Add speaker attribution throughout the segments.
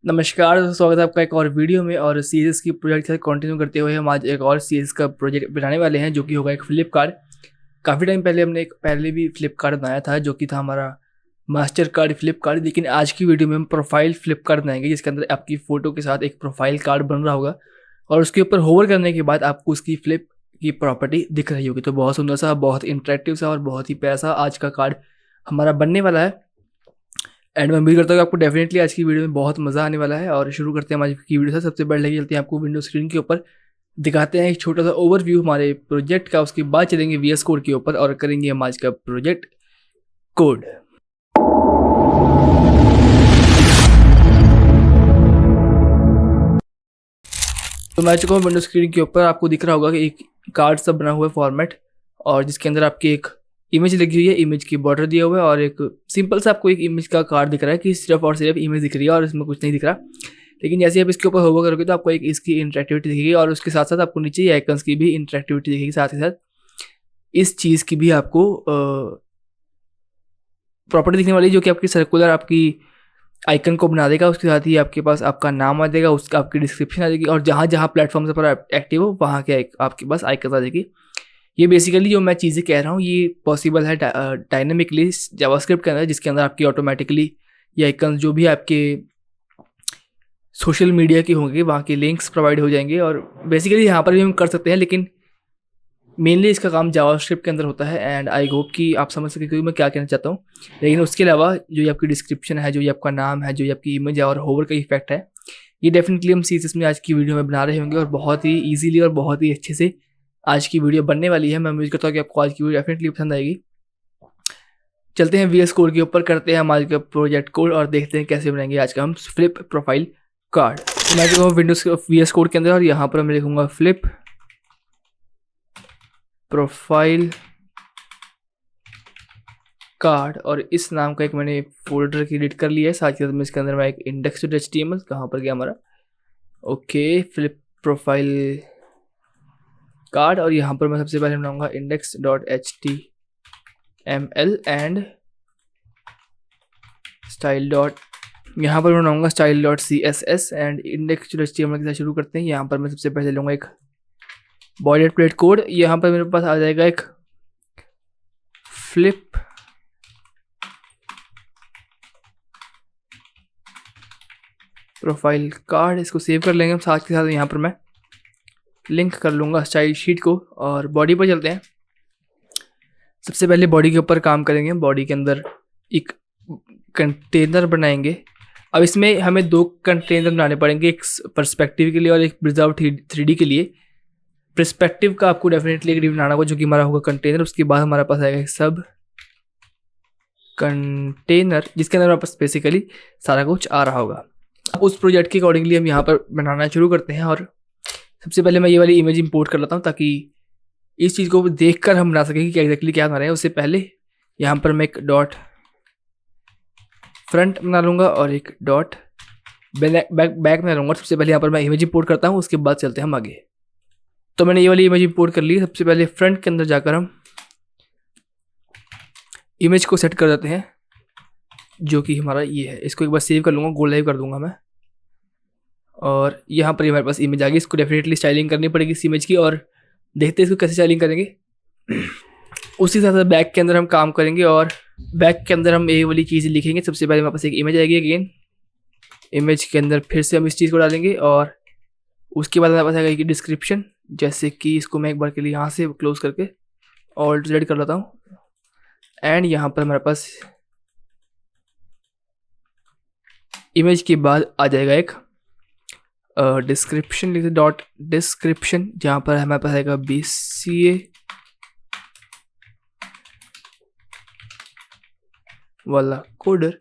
Speaker 1: नमस्कार, स्वागत है आपका एक और वीडियो में। और सीरीज़ की प्रोजेक्ट के साथ कंटिन्यू करते हुए हम आज एक और सीरीज़ का प्रोजेक्ट बनाने वाले हैं, जो कि होगा एक फ्लिपकार्ट। काफ़ी टाइम पहले हमने एक पहले भी फ्लिपकार्ट बनाया था, जो कि था हमारा मास्टर कार्ड फ्लिपकार्ट। लेकिन आज की वीडियो में हम प्रोफाइल फ्लिपकार्ट बनाएंगे, जिसके अंदर आपकी फ़ोटो के साथ एक प्रोफाइल कार्ड बन रहा होगा और उसके ऊपर होवर करने के बाद आपको उसकी फ्लिप की प्रॉपर्टी दिख रही होगी। तो बहुत सुंदर सा, बहुत इंटरेक्टिव सा और बहुत ही प्यारा सा आज का कार्ड हमारा बनने वाला है। एंड मैं उम्मीद करता हूँ कि आपको डेफिनेटली आज की वीडियो में बहुत मज़ा आने वाला है। और शुरू करते हैं आज की वीडियो से। सबसे पहले चलते हैं, आपको विंडो स्क्रीन के ऊपर दिखाते हैं एक छोटा सा ओवरव्यू हमारे प्रोजेक्ट का। उसके बाद चलेंगे VS कोड के ऊपर और करेंगे हम आज का प्रोजेक्ट कोड। तो मैं आ चुका हूँ विंडो स्क्रीन के ऊपर। आपको दिख रहा होगा कि एक कार्ड सा बना हुआ है फॉर्मेट, और जिसके अंदर आपकी एक इमेज लगी हुई है, इमेज की बॉर्डर दिया हुआ है और एक सिंपल सा आपको एक इमेज का कार्ड दिख रहा है कि सिर्फ और सिर्फ इमेज दिख रही है और इसमें कुछ नहीं दिख रहा। लेकिन जैसे आप इसके ऊपर होवर करोगे तो आपको एक इसकी इंटरेक्टिविटी दिखेगी और उसके साथ साथ आपको नीचे ही आइकन्स की भी इंटरेक्टिविटी दिखेगी। साथ ही साथ इस चीज़ की भी आपको प्रॉपर्टी दिखने वाली है, जो कि आपकी सर्कुलर आपकी आइकन को बना देगा। उसके साथ ही आपके पास आपका नाम आ जाएगा, उसका आपकी डिस्क्रिप्शन आ जाएगी और जहाँ जहाँ प्लेटफॉर्म पर एक्टिव हो वहाँ के आपके पास आइकन आ जाएगी। ये बेसिकली जो मैं चीज़ें कह रहा हूँ ये पॉसिबल है डायनेमिकली जावास्क्रिप्ट के अंदर, जिसके अंदर आपकी ऑटोमेटिकली ये आइकन जो भी आपके सोशल मीडिया की होंगे वहाँ के लिंक्स प्रोवाइड हो जाएंगे। और बेसिकली यहाँ पर भी हम कर सकते हैं, लेकिन मेनली इसका काम जावास्क्रिप्ट के अंदर होता है। एंड आई होप कि आप समझ सके कि मैं क्या कहना चाहता हूँ। लेकिन उसके अलावा जो ये आपकी डिस्क्रिप्शन है, जो ये आपका नाम है, जो ये आपकी इमेज है और होवर का इफेक्ट है, ये डेफिनेटली हम सीरीज में आज की वीडियो में बना रहे होंगे और बहुत ही ईजिली और बहुत ही अच्छे से आज की वीडियो बनने वाली है। मैं उम्मीद करता हूँ कि आपको आज की वीडियो डेफिनेटली पसंद आएगी। चलते हैं VS कोड के ऊपर, करते हैं हम आज का प्रोजेक्ट कोड और देखते हैं कैसे बनाएंगे आज का हम फ्लिप प्रोफाइल कार्ड। तो मैं चुका हूँ विंडोज VS कोड के अंदर और यहाँ पर मैं लिखूंगा फ्लिप प्रोफाइल कार्ड और इस नाम का एक मैंने फोल्डर क्रिएट कर लिया है। साथ ही साथ में इसके अंदर मैं एक index.html, कहाँ पर गया हमारा, ओके, फ्लिप प्रोफाइल कार्ड, और यहाँ पर मैं सबसे पहले बनाऊंगा index.html एंड स्टाइल यहाँ पर बनाऊंगा style.css एंड index.html के साथ शुरू करते हैं। यहाँ पर मैं सबसे पहले लूँगा एक बॉयलेट कोड। यहाँ पर मेरे पास आ जाएगा एक फ्लिप प्रोफाइल कार्ड, इसको सेव कर लेंगे हम। साथ के साथ यहाँ पर मैं लिंक कर लूँगा स्टाइल शीट को। और बॉडी पर चलते हैं। सबसे पहले बॉडी के ऊपर काम करेंगे। बॉडी के अंदर एक कंटेनर बनाएंगे। अब इसमें हमें दो कंटेनर बनाने पड़ेंगे, एक पर्सपेक्टिव के लिए और एक प्रिजर्व 3D के लिए। पर्सपेक्टिव का आपको डेफिनेटली एक बनाना होगा, जो कि हमारा होगा कंटेनर। उसके बाद हमारे पास आएगा एक सब कंटेनर, जिसके अंदर हमारे पास बेसिकली सारा कुछ आ रहा होगा। अब उस प्रोजेक्ट के अकॉर्डिंगली हम यहाँ पर बनाना शुरू करते हैं। और सबसे पहले मैं ये वाली इमेज इंपोर्ट कर लेता हूँ, ताकि इस चीज़ को देखकर हम बना सकें कि एग्जैक्टली क्या बना रहे हैं। उससे पहले यहाँ पर मैं एक डॉट फ्रंट बना लूँगा और एक डॉट बैक बना लूँगा। सबसे पहले यहाँ पर मैं इमेज इंपोर्ट करता हूँ, उसके बाद चलते हैं हम आगे। तो मैंने ये वाली इमेज इंपोर्ट कर ली। सबसे पहले फ्रंट के अंदर जाकर हम इमेज को सेट कर देते हैं, जो कि हमारा ये है। इसको एक बार सेव कर लूँगा, गो लाइव कर दूंगा मैं। और यहाँ पर हमारे पास इमेज आ गई। इसको डेफिनेटली स्टाइलिंग करनी पड़ेगी इस इमेज की, और देखते हैं इसको कैसे स्टाइलिंग करेंगे। उसी तरह से बैक के अंदर हम काम करेंगे और बैक के अंदर हम ये वाली चीज़ लिखेंगे। सबसे पहले हमारे पास एक इमेज आएगी अगेन। इमेज के अंदर फिर से हम इस चीज़ को डालेंगे और उसके बाद हमारे पास आएगा डिस्क्रिप्शन। जैसे कि इसको मैं एक बार के लिए यहाँ से क्लोज करके ऑल्ट Z कर लेता हूँ। एंड यहाँ पर हमारे पास इमेज के बाद आ जाएगा एक डिस्क्रिप्शन, लिखते डॉट डिस्क्रिप्शन, जहाँ पर हमारे पास आएगा BCA वाला कोडर।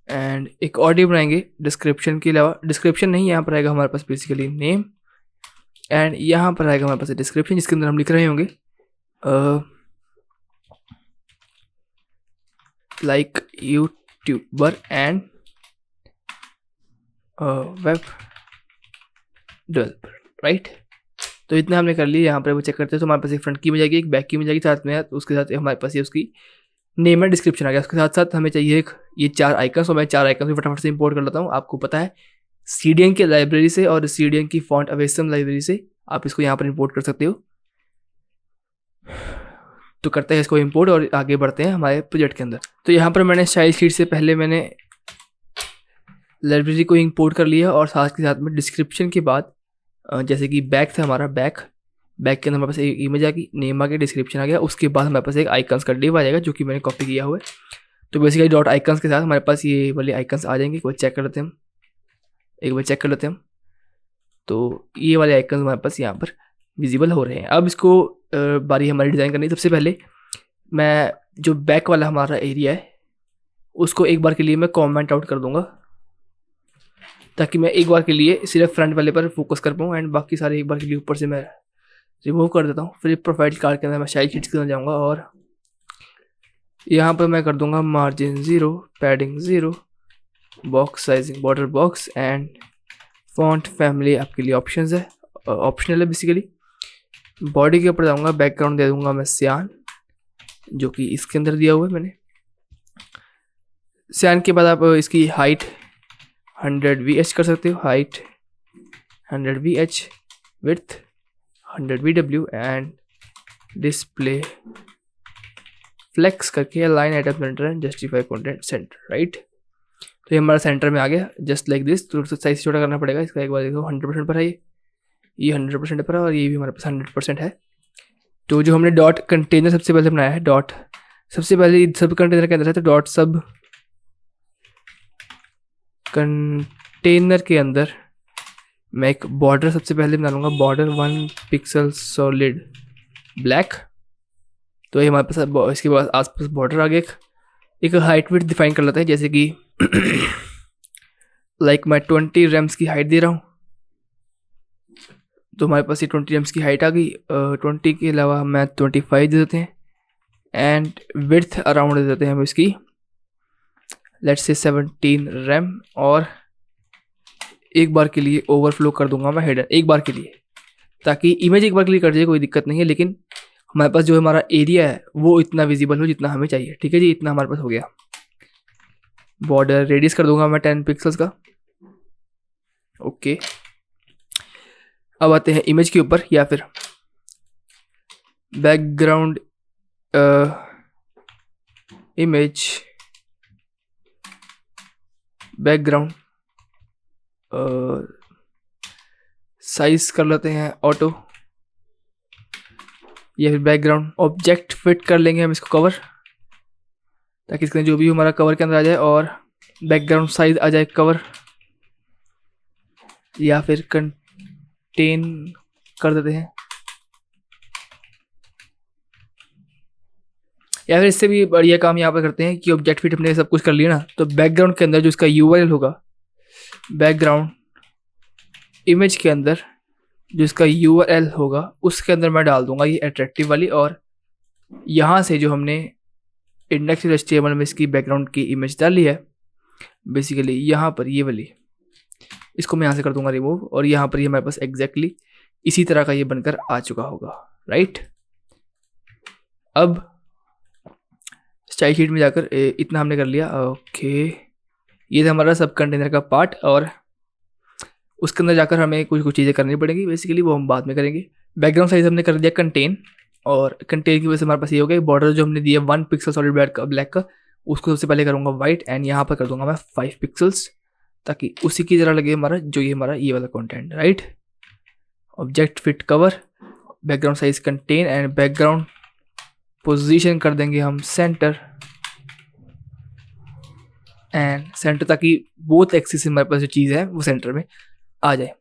Speaker 1: एंड एक ऑडियो बनाएंगे डिस्क्रिप्शन के अलावा। डिस्क्रिप्शन नहीं, यहाँ पर आएगा हमारे पास बेसिकली नेम, एंड यहाँ पर आएगा हमारे पास डिस्क्रिप्शन, जिसके अंदर हम लिख रहे होंगे like YouTuber and web developer, right. तो इतना हमने कर लिया। यहाँ पर वो चेक करते हैं तो हमारे पास एक फ्रंट की इमेज आएगी, एक बैक की इमेज आएगी साथ में। उसके साथ हमारे पास ये उसकी नेम एंड डिस्क्रिप्शन आ गया। उसके साथ साथ हमें चाहिए एक ये 4 आइकन्स, और मैं 4 आइकन भी फटाफट से इंपोर्ट कर लेता हूँ। आपको पता है CDN की लाइब्रेरी से और CDN की फॉन्ट अवेसम लाइब्रेरी से आप इसको यहाँ पर इंपोर्ट कर सकते हो। तो करते हैं इसको इंपोर्ट और आगे बढ़ते हैं हमारे प्रोजेक्ट के अंदर। तो यहाँ पर मैंने स्टाइल शीट से पहले मैंने लाइब्रेरी को इंपोर्ट कर लिया और साथ के साथ में डिस्क्रिप्शन के बाद जैसे कि बैक था हमारा, बैक के अंदर हमारे पास एक इमेज आ गई, नेम आ गया, डिस्क्रिप्शन आ गया, उसके बाद हमारे पास एक आइकन्स का डिव आ जाएगा जो कि मैंने कॉपी किया हुआ है। तो बेसिकली डॉट आइकन्स के साथ हमारे पास ये वाले आइकन्स आ जाएंगे। एक बार चेक कर लेते हैं हम, तो ये वाले आइकन्स हमारे पास यहाँ पर विजिबल हो रहे हैं। अब इसको बारी हमारी डिज़ाइन करनी है। सबसे पहले मैं जो बैक वाला हमारा एरिया है उसको एक बार के लिए मैं कमेंट आउट कर दूंगा, ताकि मैं एक बार के लिए सिर्फ फ्रंट वाले पर फोकस कर पाऊँ एंड बाकी सारे एक बार के लिए ऊपर से मैं रिमूव कर देता हूँ। फिर प्रोफाइल कार्ड के अंदर मैं स्टाइल शीट्स के अंदर जाऊँगा और यहाँ पर मैं कर दूंगा margin 0, padding 0, box sizing border box and font family आपके लिए ऑप्शनल है बेसिकली। बॉडी के ऊपर जाऊँगा, बैकग्राउंड दे दूंगा मैं सियान, जो कि इसके अंदर दिया हुआ है मैंने। सियान के बाद आप इसकी हाइट 100 VH कर सकते हो, height 100 VH, width 100 VW and display flex करके align item center and justify content center, right. तो ये हमारा सेंटर में आ गया जस्ट लाइक दिस। तो साइज छोटा करना पड़ेगा इसका। एक बार देखो 100% पर है, ये 100% पर है और ये भी हमारे पास 100% है। तो जो हमने डॉट कंटेनर सबसे पहले बनाया है, डॉट सबसे पहले सब कंटेनर के अंदर है, तो डॉट सब कंटेनर के अंदर मैं एक बॉर्डर सबसे पहले बना लूँगा, बॉर्डर 1 पिक्सल सॉलिड ब्लैक। तो ये हमारे पास इसके बाद आसपास बॉर्डर आ गया। एक हाइट विड्थ डिफाइन कर लेते हैं, जैसे कि लाइक मैं 20 रेम्स की हाइट दे रहा हूँ, तो हमारे पास ये 20 रेम्स की हाइट आ गई। 20 के अलावा मैं 25 दे देते हैं एंड विड्थ अराउंड दे देते हैं हम इसकी लेट्स से 17 रैम। और एक बार के लिए ओवरफ्लो कर दूंगा मैं हेडर, एक बार के लिए, ताकि इमेज एक बार के लिए कर जाए, कोई दिक्कत नहीं है, लेकिन हमारे पास जो हमारा एरिया है वो इतना विजिबल हो जितना हमें चाहिए। ठीक है जी, इतना हमारे पास हो गया। बॉर्डर रेडियस कर दूंगा मैं 10 पिक्सल्स का, ओके। अब आते हैं इमेज के ऊपर, या फिर बैकग्राउंड इमेज, बैकग्राउंड साइज कर लेते हैं ऑटो, या फिर बैकग्राउंड ऑब्जेक्ट फिट कर लेंगे हम इसको कवर, ताकि इसके जो भी हमारा कवर के अंदर आ जाए और बैकग्राउंड साइज आ जाए कवर, या फिर कंटेन कर देते हैं, या फिर इससे भी बढ़िया काम यहाँ पर करते हैं कि ऑब्जेक्ट फिट हमने सब कुछ कर लिया ना, तो बैकग्राउंड के अंदर जो इसका URL होगा, बैकग्राउंड इमेज के अंदर जो इसका URL होगा उसके अंदर मैं डाल दूंगा ये अट्रैक्टिव वाली, और यहाँ से जो हमने index.html में इसकी बैकग्राउंड की इमेज डाली है बेसिकली यहाँ पर ये वाली, इसको मैं यहाँ से कर दूंगा रिमूव, और यहाँ पर ये हमारे पास एग्जैक्टली इसी तरह का ये बनकर आ चुका होगा, राइट। अब स्टाइल शीट में जाकर इतना हमने कर लिया, ओके। ये था हमारा सब कंटेनर का पार्ट, और उसके अंदर जाकर हमें कुछ चीज़ें करनी पड़ेंगी बेसिकली, वो हम बाद में करेंगे। बैकग्राउंड साइज हमने कर दिया कंटेन, और कंटेन की वजह से हमारे पास ये हो गया बॉर्डर जो हमने दिया 1 पिक्सल सॉलिड ब्लैक का, उसको सबसे पहले करूँगा वाइट एंड यहाँ पर कर दूंगा मैं 5 पिक्सल्स, ताकि उसी की तरह लगे हमारा जो ये हमारा ये वाला content, right. Object fit cover, background size contain and background position कर देंगे हम सेंटर एंड सेंटर, ताकि बोथ एक्सिस से हमारे पास जो चीज़ है वो सेंटर में आ जाए।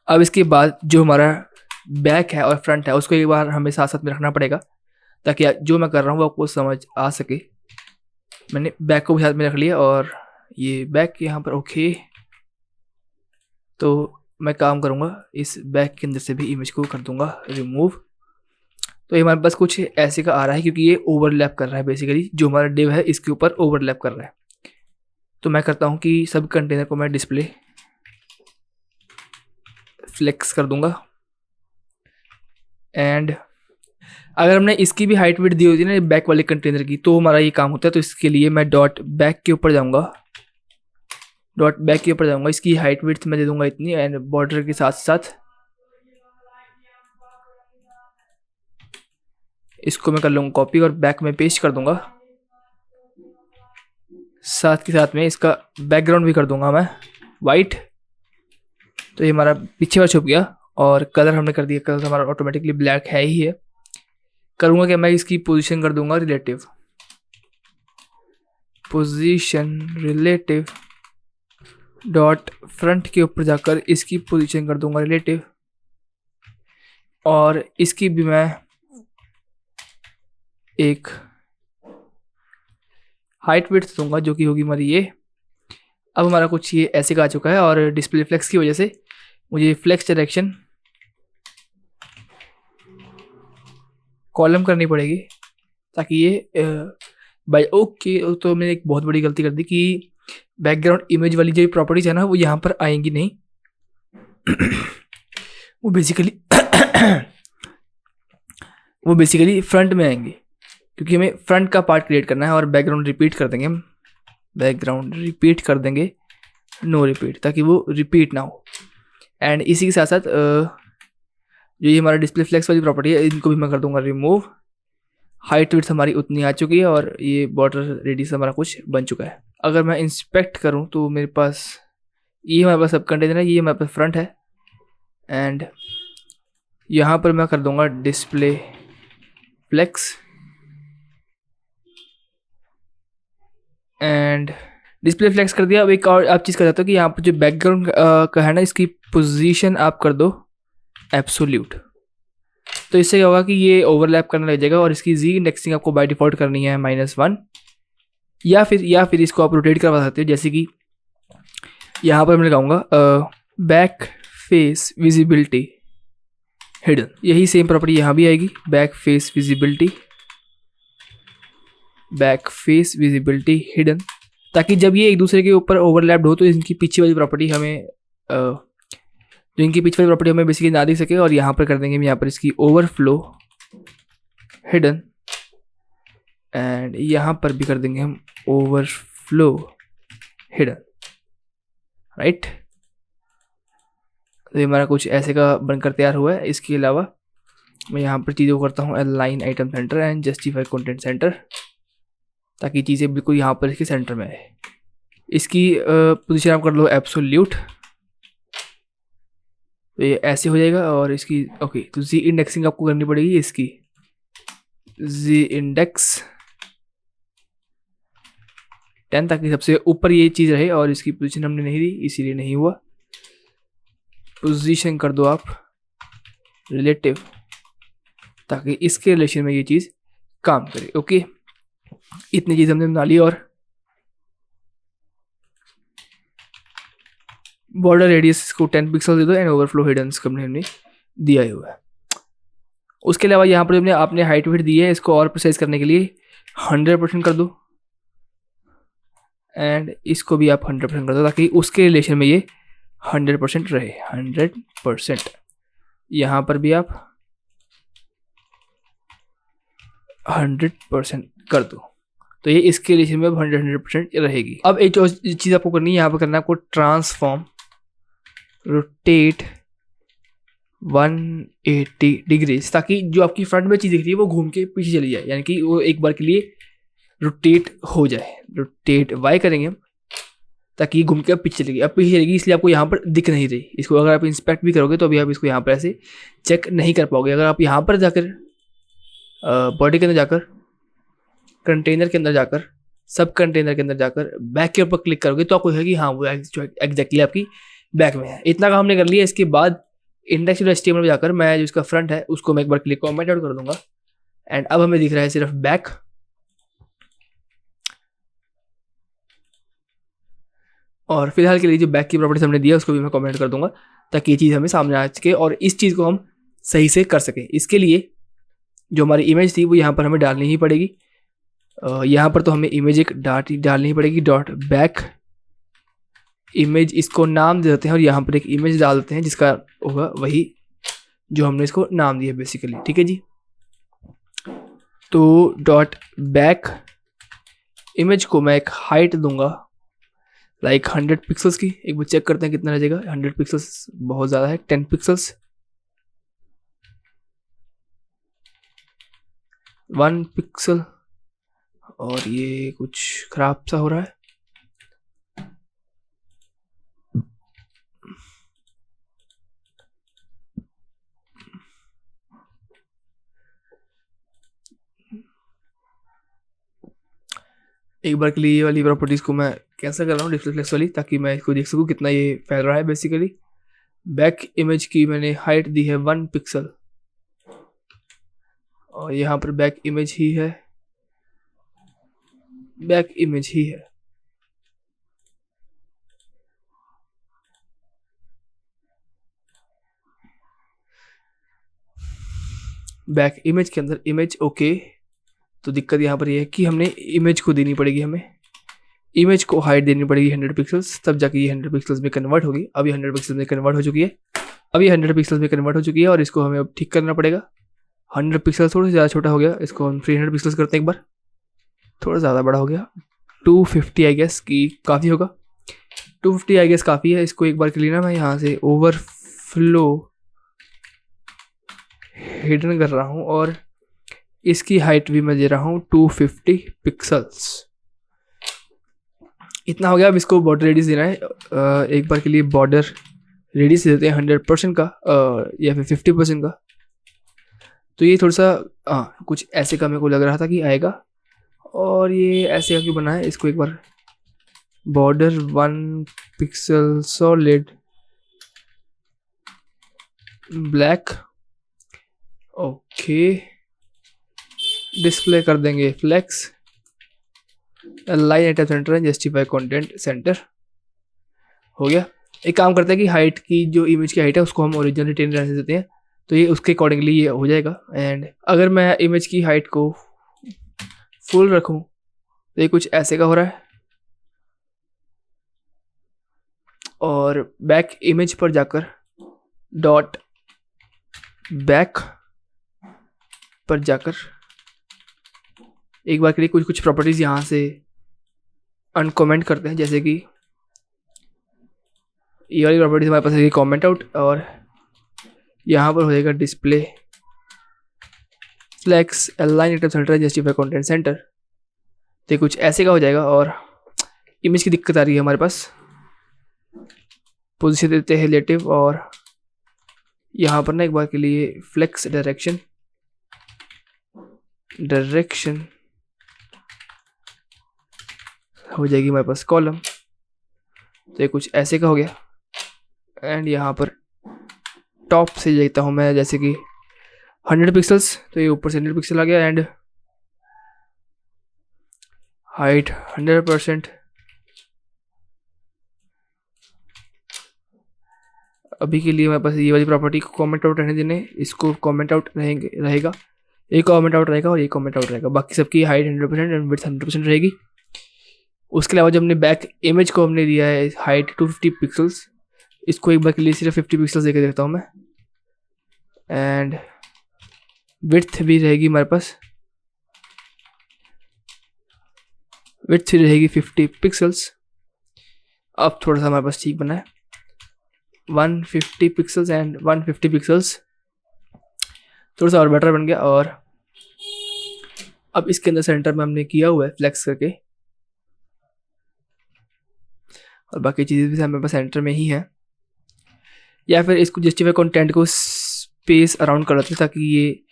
Speaker 1: अब इसके बाद जो हमारा बैक है और फ्रंट है उसको एक बार हमें साथ साथ में रखना पड़ेगा, ताकि जो मैं कर रहा हूँ वो आपको समझ आ सके। मैंने बैक को भी साथ में रख लिया और ये बैक यहाँ पर, ओके। तो मैं काम करूँगा इस बैक के अंदर से भी इमेज को कर दूँगा रिमूव। तो ये हमारे पास कुछ ऐसे का आ रहा है क्योंकि ये ओवरलैप कर रहा है, बेसिकली जो हमारा डिव है इसके ऊपर ओवरलैप कर रहा है। तो मैं करता हूँ कि सब कंटेनर को मैं डिस्प्ले फ्लेक्स कर दूंगा, एंड अगर हमने इसकी भी हाइट विड्थ दी होती है ना बैक वाले कंटेनर की, तो हमारा ये काम होता है। तो इसके लिए मैं डॉट बैक के ऊपर जाऊंगा डॉट बैक के ऊपर जाऊंगा, इसकी हाइट विड्थ मैं दे दूंगा इतनी, एंड बॉर्डर के साथ साथ इसको मैं कर लूँगा कॉपी और बैक में पेस्ट कर दूंगा। साथ के साथ में इसका बैकग्राउंड भी कर दूंगा मैं वाइट। तो ये हमारा पीछे वाला छुप गया, और कलर हमने कर दिया, कलर हमारा ऑटोमेटिकली ब्लैक है ही है। करूँगा कि मैं इसकी पोजीशन कर दूंगा relative, position relative dot front के ऊपर जाकर इसकी पोजीशन कर दूंगा रिलेटिव, और इसकी भी मैं एक हाइट विड्थ दूंगा जो कि होगी हमारी ये। अब हमारा कुछ ये ऐसे का आ चुका है, और डिस्प्ले फ्लेक्स की वजह से मुझे फ्लेक्स डायरेक्शन कॉलम करनी पड़ेगी ताकि ये बाय ओके। तो मैंने एक बहुत बड़ी गलती कर दी कि बैकग्राउंड इमेज वाली जो प्रॉपर्टीज है ना वो यहाँ पर आएंगी नहीं। वो बेसिकली फ्रंट में आएंगी, क्योंकि हमें फ्रंट का पार्ट क्रिएट करना है। और बैकग्राउंड रिपीट कर देंगे हम, बैकग्राउंड रिपीट कर देंगे, नो रिपीट, ताकि वो रिपीट ना हो। एंड इसी के साथ साथ जो ये हमारा डिस्प्ले फ्लेक्स वाली प्रॉपर्टी है इनको भी मैं कर दूंगा रिमूव। हाइट विड्थ हमारी उतनी आ चुकी है, और ये बॉर्डर रेडियस हमारा कुछ बन चुका है। अगर मैं इंस्पेक्ट करूं तो मेरे पास ये हमारे पास सब कंटेनर है, ये हमारे पास फ्रंट है, एंड यहाँ पर मैं कर दूंगा display flex, and display flex कर दिया। अब एक और आप चीज़ कर सकते हो कि यहाँ पर जो बैकग्राउंड का है ना, इसकी पोजीशन आप कर दो एब्सोल्यूट। तो इससे क्या होगा कि ये ओवरलैप करने लग जाएगा, और इसकी जी इंडेक्सिंग आपको बाय डिफॉल्ट करनी है -1, या फिर इसको आप रोटेट करवा सकते हो। जैसे कि यहाँ पर मैं लगाऊंगा बैक फेस विजिबिलिटी हिडन, यही सेम प्रॉपर्टी यहाँ भी आएगी, बैक फेस विजिबिलिटी हिडन, ताकि जब ये एक दूसरे के ऊपर ओवरलैप्ड हो तो इनकी पीछे वाली प्रॉपर्टी हमें जो इनकी पीछे वाली प्रॉपर्टी हमें बेसिकली ना दिख सके। और यहाँ पर कर देंगे हम यहाँ पर इसकी ओवरफ्लो हिडन, एंड यहाँ पर भी कर देंगे हम ओवरफ्लो हिडन, राइट। तो ये हमारा कुछ ऐसे का बनकर तैयार हुआ है। इसके अलावा मैं यहाँ पर चीज़ों को करता हूँ align item center and justify content centre, ताकि चीज़ें बिल्कुल यहाँ पर इसके सेंटर में आए। इसकी पोजीशन आप कर लो एब्सोल्यूट, तो ये ऐसे हो जाएगा। और इसकी ओके, तो जी इंडेक्सिंग आपको करनी पड़ेगी, इसकी जी इंडेक्स 10, ताकि सबसे ऊपर ये चीज़ रहे। और इसकी पोजीशन हमने नहीं दी इसीलिए नहीं हुआ। पोजीशन कर दो आप रिलेटिव, ताकि इसके रिलेशन में ये चीज़ काम करे। ओके, इतनी चीज़ हमने बना ली। और बॉर्डर रेडियस को 10 पिक्सल दे दो, एंड ओवरफ्लो हिडन हमने दिया हुआ है। उसके अलावा यहाँ पर हमने आपने हाइट विड्थ दी है, इसको और प्रिसाइज करने के लिए 100% कर दो, एंड इसको भी आप 100% कर दो, ताकि उसके रिलेशन में ये 100% रहे। 100% यहाँ पर भी आप 100% कर दो, तो ये इसके रिलेशन में 100% रहेगी। अब एक जो चीज़ आपको करनी है, यहाँ पर करना है आपको ट्रांसफॉर्म रोटेट 180 डिग्रीज, ताकि जो आपकी फ्रंट में चीज़ दिख रही है वो घूम के पीछे चली जाए, यानी कि वो एक बार के लिए रोटेट हो जाए। रोटेट वाई करेंगे हम, ताकि ये घूम के अब पीछे चलेगी। अब पीछे चलेगी इसलिए आपको यहाँ पर दिख नहीं रही। इसको अगर आप इंस्पेक्ट भी करोगे तो अभी आप इसको यहाँ पर ऐसे चेक नहीं कर पाओगे। अगर आप यहाँ पर जाकर बॉडी के अंदर जाकर, कंटेनर के अंदर जाकर, सब कंटेनर के अंदर जाकर बैक के ऊपर क्लिक करोगे तो आपको कि हाँ वो एग्जैक्टली आपकी बैक में है। इतना काम हमने कर लिया। इसके बाद index.html में जाकर मैं जो इसका फ्रंट है उसको मैं एक बार क्लिक कमेंट आउट कर दूंगा, एंड अब हमें दिख रहा है सिर्फ बैक। और फिलहाल के लिए जो बैक की प्रॉपर्टीज हमने दिया उसको भी मैं कमेंट कर दूंगा, ताकि ये चीज़ हमें सामने आ सके और इस चीज़ को हम सही से कर सकें। इसके लिए जो हमारी इमेज थी वो यहाँ पर हमें डालनी ही पड़ेगी। यहाँ पर तो हमें इमेज एक डालनी ही पड़ेगी, डॉट बैक इमेज, इसको नाम दे देते हैं और यहाँ पर एक इमेज डाल देते हैं जिसका होगा वही जो हमने इसको नाम दिया बेसिकली। ठीक है जी, तो डॉट बैक इमेज को मैं एक हाइट दूंगा लाइक 100 पिक्सल्स की। एक बार चेक करते हैं कितना रह जाएगा। 100 पिक्सल्स बहुत ज़्यादा है। 10 पिक्सल्स, 1 पिक्सल, और ये कुछ खराब सा हो रहा है। एक बार के लिए ये वाली प्रॉपर्टीज़ को मैं कैंसिल कर रहा हूँ, डिस्प्ले फ्लेक्स वाली, ताकि मैं इसको देख सकूँ कितना ये फैल रहा है बेसिकली। बैक इमेज की मैंने हाइट दी है 1 पिक्सल, और यहाँ पर बैक इमेज ही है, बैक इमेज ही है। बैक इमेज के अंदर इमेज ओके। तो दिक्कत यहाँ पर ये है कि हमने इमेज को देनी पड़ेगी, हमें इमेज को हाइट देनी पड़ेगी 100 पिक्सल्स, तब जाके ये 100 पिक्सल्स में कन्वर्ट होगी। अब ये 100 पिक्सल्स में कन्वर्ट हो चुकी है, अब ये 100 पिक्सल्स में कन्वर्ट हो चुकी है, और इसको हमें अब ठीक करना पड़ेगा। 100 पिक्सल थोड़ा सा ज़्यादा छोटा हो गया, इसको हम 300 पिक्सल्स करते हैं एक बार। थोड़ा ज़्यादा बड़ा हो गया, 250 आई गेस कि काफ़ी होगा। 250 आई गेस काफ़ी है। इसको एक बार के लिए ना मैं यहाँ से ओवरफ्लो हिडन कर रहा हूँ, और इसकी हाइट भी मैं दे रहा हूँ 250 पिक्सल्स। इतना हो गया। अब इसको बॉर्डर रेडियस देना है। एक बार के लिए बॉर्डर रेडियस देते हैं 100% का, या फिर 50% का। तो ये थोड़ा सा कुछ ऐसे का मेरे को लग रहा था कि आएगा, और ये ऐसे का क्यों बना है। इसको एक बार border 1 pixel solid black, okay, display कर देंगे flex, line at center and justify content center. हो गया। एक काम करते हैं कि हाइट की जो इमेज की हाइट है उसको हम ओरिजिनल रिटेन रहने देते हैं, तो ये उसके अकॉर्डिंगली ये हो जाएगा। एंड अगर मैं इमेज की हाइट को फुल रखूं तो ये कुछ ऐसे का हो रहा है, और बैक इमेज पर जाकर डॉट बैक पर जाकर एक बार के लिए कुछ कुछ प्रॉपर्टीज़ यहाँ से अनकमेंट करते हैं। जैसे कि ये वाली प्रॉपर्टीज हमारे पास है कमेंट आउट, और यहाँ पर हो जाएगा display flex align at center justify content center. तो कुछ ऐसे का हो जाएगा। और इमेज की दिक्कत आ रही है हमारे पास, पोजीशन देते हैं रिलेटिव, और यहाँ पर ना एक बार के लिए फ्लेक्स डायरेक्शन हो जाएगी हमारे पास कॉलम। तो ये कुछ ऐसे का हो गया। एंड यहाँ पर टॉप से लेता हूँ मैं, जैसे कि 100 पिक्सल्स, तो ये ऊपर से 100 पिक्सल आ गया। And height 100%। अभी के लिए हमारे पास ये वाली प्रॉपर्टी को कमेंट आउट रहने देने, इसको कमेंट आउट रहेगा, एक कमेंट आउट रहेगा और ये कमेंट आउट रहेगा। बाकी सबकी हाइट 100% एंड विड्थ 100% रहेगी। उसके अलावा जब हमने बैक इमेज को हमने दिया है हाइट 250 पिक्सल्स, इसको एक बार के लिए सिर्फ 50 पिक्सल्स देकर देखता हूँ मैं। एंड विड्थ भी रहेगी हमारे पास, विड्थ भी रहेगी 50 पिक्सल्स। अब थोड़ा सा हमारे पास ठीक बना है, 150 पिक्सल्स एंड 150 पिक्सल्स, थोड़ा सा और बेटर बन गया। और अब इसके अंदर सेंटर में हमने किया हुआ है फ्लेक्स करके, और बाकी चीज़ें भी हमारे पास सेंटर में ही है। या फिर इसको जस्टिफाई कंटेंट को स्पेस अराउंड कर लेते हैं ताकि ये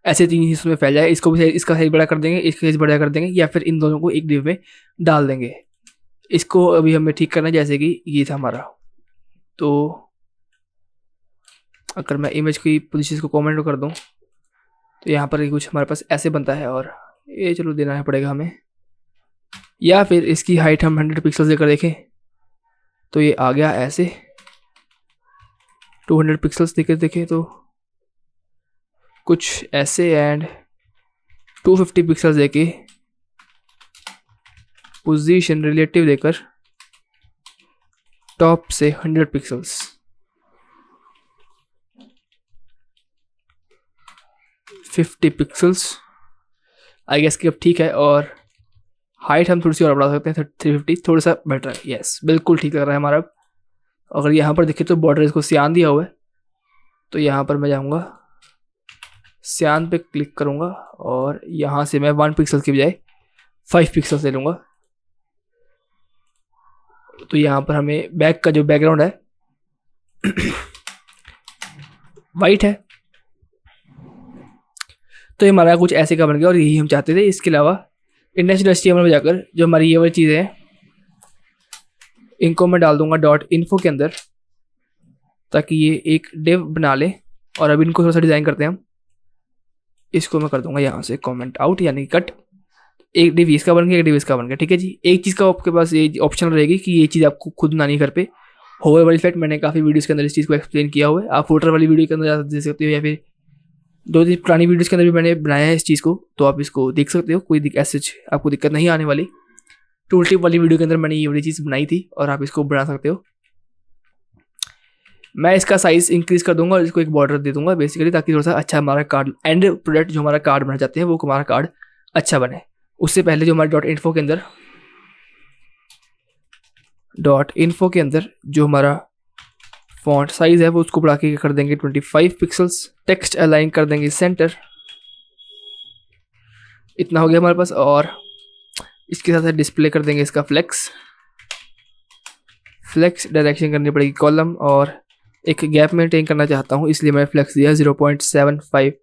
Speaker 1: ऐसे 3 हिस्सों में फैल जाए। इसको भी इसका साइज बड़ा कर देंगे, इसका साइज बड़ा कर देंगे, या फिर इन दोनों को एक डिव में डाल देंगे। इसको अभी हमें ठीक करना है, जैसे कि ये था हमारा। तो अगर मैं इमेज की पोजीशन को कमेंट कर दूं तो यहाँ पर कुछ हमारे पास ऐसे बनता है, और ये चलो देना है पड़ेगा हमें। या फिर इसकी हाइट हम 100 पिक्सल देकर देखें तो ये आ गया ऐसे। 200 पिक्सल्स देकर देखें तो कुछ ऐसे। एंड 250 पिक्सल्स देके पोजीशन रिलेटिव देकर टॉप से 100 पिक्सल्स, 50 पिक्सल्स आई गेस कि अब ठीक है। और हाइट हम थोड़ी सी और बढ़ा सकते हैं, 350 थोड़ा सा बेटर है। यस, बिल्कुल ठीक लग रहा है हमारा। अगर यहाँ पर देखिए तो बॉर्डर इसको सियान दिया हुआ है, तो यहाँ पर मैं जाऊँगा, सियान पे क्लिक करूँगा और यहाँ से मैं 1 पिक्सल की बजाय 5 पिक्सल ले लूँगा। तो यहाँ पर हमें बैक का जो बैकग्राउंड है वाइट है, तो ये हमारा कुछ ऐसे का बन गया और यही हम चाहते थे। इसके अलावा इंडेक्स्ड HTML में जाकर जो हमारी ये वाली चीज़ें हैं इनको मैं डाल दूंगा .info के अंदर, ताकि ये एक डिव बना ले। और अब इनको थोड़ा सा डिज़ाइन करते हैं हम। इसको मैं कर दूंगा यहाँ से कमेंट आउट, यानी कट। एक डिव इसका बन गया, एक डिव इसका बन गया, ठीक है जी। एक चीज़ का आपके पास ये ऑप्शन रहेगी कि ये चीज़ आपको खुद बनानी घर पे। होवर वाली इफेक्ट मैंने काफ़ी वीडियोज़ के अंदर इस चीज़ को एक्सप्लेन किया हुआ है, आप फुटर वाली वीडियो के अंदर जा दे सकते हो, या फिर 2-3 पुरानी वीडियोज़ के अंदर भी मैंने बनाया है इस चीज़ को, तो आप इसको देख सकते हो। कोई ऐसे आपको दिक्कत नहीं आने वाली। टूल टिप वाली वीडियो के अंदर मैंने ये वाली चीज़ बनाई थी और आप इसको बना सकते हो। मैं इसका साइज़ इंक्रीज़ कर दूंगा और इसको एक बॉर्डर दे दूंगा बेसिकली, ताकि थोड़ा सा अच्छा हमारा कार्ड एंड प्रोडक्ट जो हमारा कार्ड बना चाहते हैं वो हमारा कार्ड अच्छा बने। उससे पहले जो हमारे .info के अंदर जो हमारा फॉन्ट साइज़ है वो उसको बढ़ा के कर देंगे 25 पिक्सल्स। टेक्स्ट अलाइन कर देंगे सेंटर। इतना हो गया हमारे पास। और इसके साथ डिस्प्ले कर देंगे इसका फ्लेक्स डायरेक्शन करनी पड़ेगी कॉलम, और एक गैप मेंटेन करना चाहता हूँ इसलिए मैंने फ्लेक्स दिया 0.75।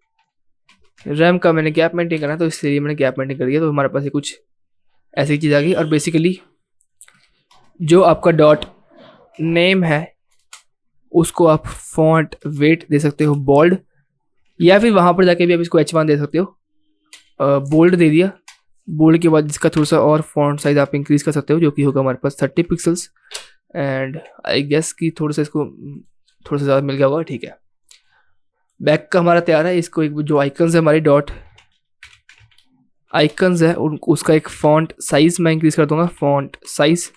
Speaker 1: रैम का मैंने गैप मेंटेन करना, तो इसलिए मैंने गैप मेंटेन कर दिया। तो हमारे पास ये कुछ ऐसी चीज़ आ गई। और बेसिकली जो आपका नेम है उसको आप फॉन्ट वेट दे सकते हो बोल्ड, या फिर वहाँ पर जाके भी आप इसको H1 दे सकते हो। बोल्ड दे दिया। बोल्ड के बाद इसका थोड़ा सा और फॉन्ट साइज आप इंक्रीज़ कर सकते हो, जो कि होगा हमारे पास 30 पिक्सल्स। एंड आई गेस कि थोड़ा सा इसको थोड़ा सा ज़्यादा मिल गया होगा, ठीक है। बैक का हमारा तैयार है। इसको एक जो आइकन्स है हमारे आइकन्स है उसका एक फॉन्ट साइज़ मैं इंक्रीज़ कर दूंगा। फॉन्ट साइज़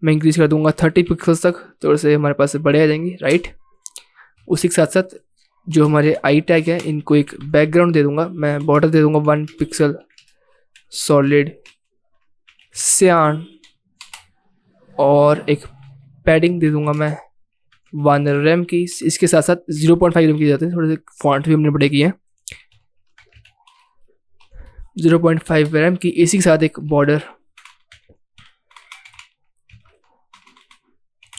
Speaker 1: मैं इंक्रीज़ कर दूंगा 30 पिक्सल्स तक, थोड़े से हमारे पास बड़े आ जाएंगे, राइट। उसी के साथ साथ जो हमारे आई टैग है इनको एक बैकग्राउंड दे दूंगा। मैं बॉर्डर दे दूंगा 1 पिक्सल सॉलिड सियान, और एक पैडिंग दे दूंगा मैं 1 रैम की। इसके साथ साथ 0.5 रैम की जाते हैं, थोड़े से फॉन्ट भी हमने बड़े किए हैं। 0.5 रैम की। इसी के साथ एक बॉर्डर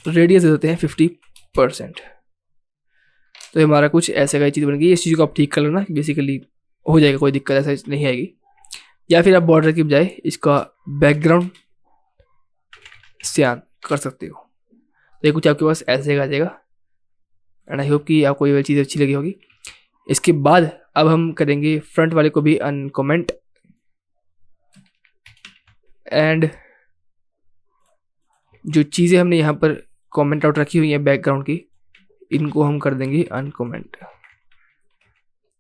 Speaker 1: रेडियस दे देते हैं 50%। तो हमारा कुछ ऐसे का चीज़ बन गई। इस चीज़ को आप ठीक कर लेना, बेसिकली हो जाएगा, कोई दिक्कत ऐसा नहीं आएगी। या फिर आप बॉर्डर की बजाय इसका बैकग्राउंड सियान कर सकते हो। तो ये कुछ आपके पास ऐसे का आ जाएगा। एंड आई होप कि आपको ये चीज़ अच्छी लगी होगी। इसके बाद अब हम करेंगे फ्रंट वाले को भी अनकमेंट, एंड जो चीज़ें हमने यहाँ पर कमेंट आउट रखी हुई हैं बैकग्राउंड की, इनको हम कर देंगे अनकमेंट,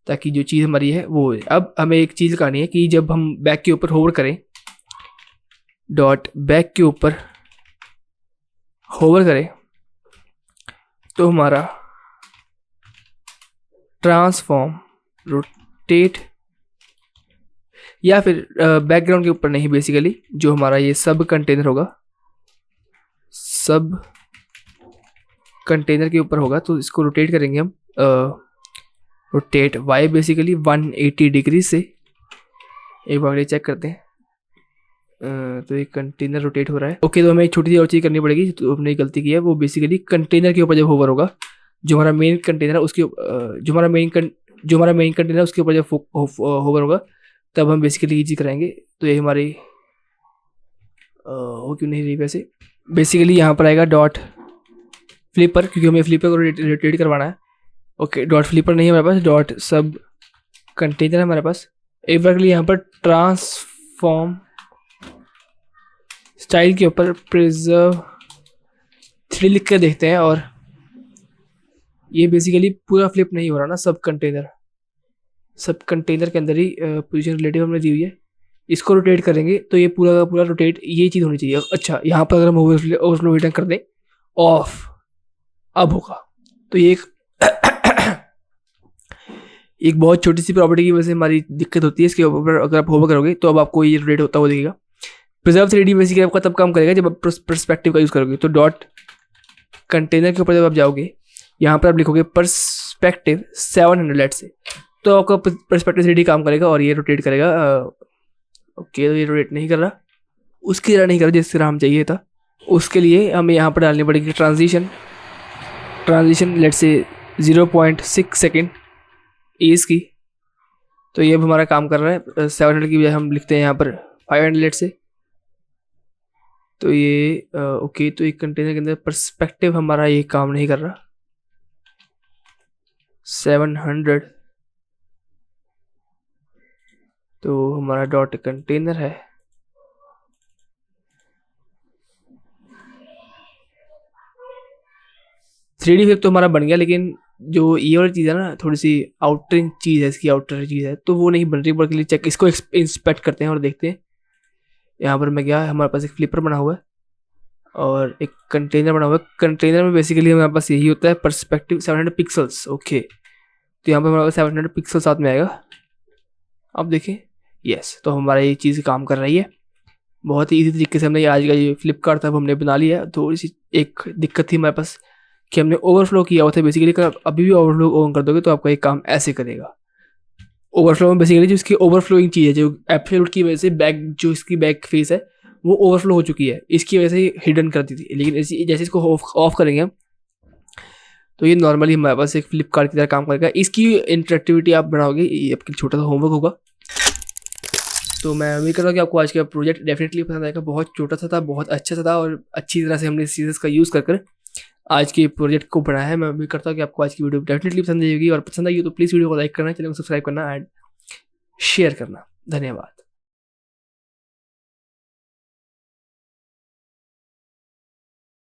Speaker 1: ताकि जो चीज़ हमारी है वो है। अब हमें एक चीज़ करनी है कि जब हम बैक के ऊपर होवर करें, बैक के ऊपर होवर करें, तो हमारा ट्रांसफॉर्म रोटेट, या फिर बैकग्राउंड के ऊपर नहीं, बेसिकली जो हमारा ये सब कंटेनर होगा, सब कंटेनर के ऊपर होगा, तो इसको रोटेट करेंगे हम। रोटेट वाई बेसिकली 180 डिग्री से। एक बार ये चेक करते हैं। तो एक कंटेनर रोटेट हो रहा है। ओके, तो हमें एक छोटी सी और चीज़ करनी पड़ेगी, तो हमने गलती की है। वो बेसिकली कंटेनर के ऊपर जब होवर होगा, जो हमारा मेन कंटेनर है उसके जो हमारा मेन कंटेनर है उसके ऊपर जब होवर होगा, तब हम बेसिकली ये चीज़ कराएंगे। तो ये हमारी हो क्यों नहीं रही वैसे। बेसिकली यहाँ पर आएगा फ्लिपर, क्योंकि हमें फ्लिपर को रोटेट करवाना है। ओके, फ्लिपर नहीं है हमारे पास, सब कंटेनर है हमारे पास। एक बार के लिए यहाँ पर ट्रांसफॉर्म स्टाइल के ऊपर प्रिजर्व 3 लिख कर देखते हैं। और ये बेसिकली पूरा फ्लिप नहीं हो रहा ना, सब कंटेनर के अंदर ही पोजीशन रिलेटिव हमने दी हुई है। इसको रोटेट करेंगे तो ये पूरा का पूरा रोटेट ये चीज़ होनी चाहिए। अच्छा, यहाँ पर अगर हम ओवरफ्लो रिटर्न कर दें ऑफ, अब होगा। तो ये एक बहुत छोटी सी प्रॉपर्टी की वजह से हमारी दिक्कत होती है इसके ऊपर। अगर आप होवर करोगे तो अब आपको ये रोटेट होता हुआ दिखेगा। प्रिजर्व 3D बेसिकली आपका तब काम करेगा जब आप पर्सपेक्टिव का यूज़ करोगे। तो डॉट कंटेनर के ऊपर जब आप जाओगे, यहाँ पर आप लिखोगे पर्सपेक्टिव 700 लेट से, तो आपका पर्सपेक्टिव 3D काम करेगा और ये रोटेट करेगा। ओके, तो ये रोटेट नहीं कर रहा, उसकी तरह नहीं कर रहा जिस तरह हम चाहिए था। उसके लिए हमें यहाँ पर डालनी पड़ेगी ट्रांजिशन लेट से 0.6 सेकेंड एज की। तो ये अब हमारा काम कर रहा है। 700 की बजाय हम लिखते हैं यहाँ पर 500 लेट से। तो ये ओके, तो एक कंटेनर के अंदर पर्सपेक्टिव हमारा ये काम नहीं कर रहा। 700 तो हमारा डॉट कंटेनर है। थ्री डी तो हमारा बन गया, लेकिन जो ये वाली चीज़ है ना, थोड़ी सी आउटर चीज़ है, इसकी आउटर चीज़ है, तो वो नहीं बन रही। बट के लिए चेक इसको इंस्पेक्ट करते हैं और देखते हैं। यहाँ पर मैं गया, हमारे पास एक फ्लिपर बना हुआ है और एक कंटेनर बना हुआ है। कंटेनर में बेसिकली हमारे पास यही होता है, पर्सपेक्टिव 700 पिक्सल्स। ओके, तो यहाँ पर हमारे पास 700 पिक्सल साथ में आएगा। अब देखें, यस, तो हमारा ये चीज़ काम कर रही है। बहुत ही ईजी तरीके से हमने आज का ये फ्लिपकार्ट था हमने बना लिया। थोड़ी सी एक दिक्कत थी हमारे पास कि हमने ओवरफ्लो किया हुआ था बेसिकली। अभी भी ओवरफ्लो ऑन कर दोगे तो आपका ये काम ऐसे करेगा। ओवरफ्लो में बेसिकली जो इसकी ओवरफ्लोइंग चीज़ है, जो एब्सोल्यूट की वजह से बैक, जो इसकी बैक फेस है वो ओवरफ्लो हो चुकी है, इसकी वजह से हिडन कर दी थी। लेकिन जैसे इसको ऑफ करेंगे हम, तो ये नॉर्मली हमारे पास एक फ्लिपकार्ट की तरह काम करेगा। इसकी इंटरेक्टिविटी आप बढ़ाओगे, ये आपके छोटा सा होमवर्क होगा। तो मैं उम्मीद कर रहा हूँ कि आपको आज का प्रोजेक्ट डेफिनेटली पसंद आएगा। बहुत छोटा सा था, बहुत अच्छा सा था और अच्छी तरह से हमने इस चीज़ का यूज़ कर आज के प्रोजेक्ट को बनाया है। मैं उम्मीद करता हूँ कि आपको आज की वीडियो डेफिनेटली पसंद आएगी, और पसंद आई हो तो प्लीज़ वीडियो को लाइक करना, चैनल को सब्सक्राइब करना एंड शेयर करना। धन्यवाद।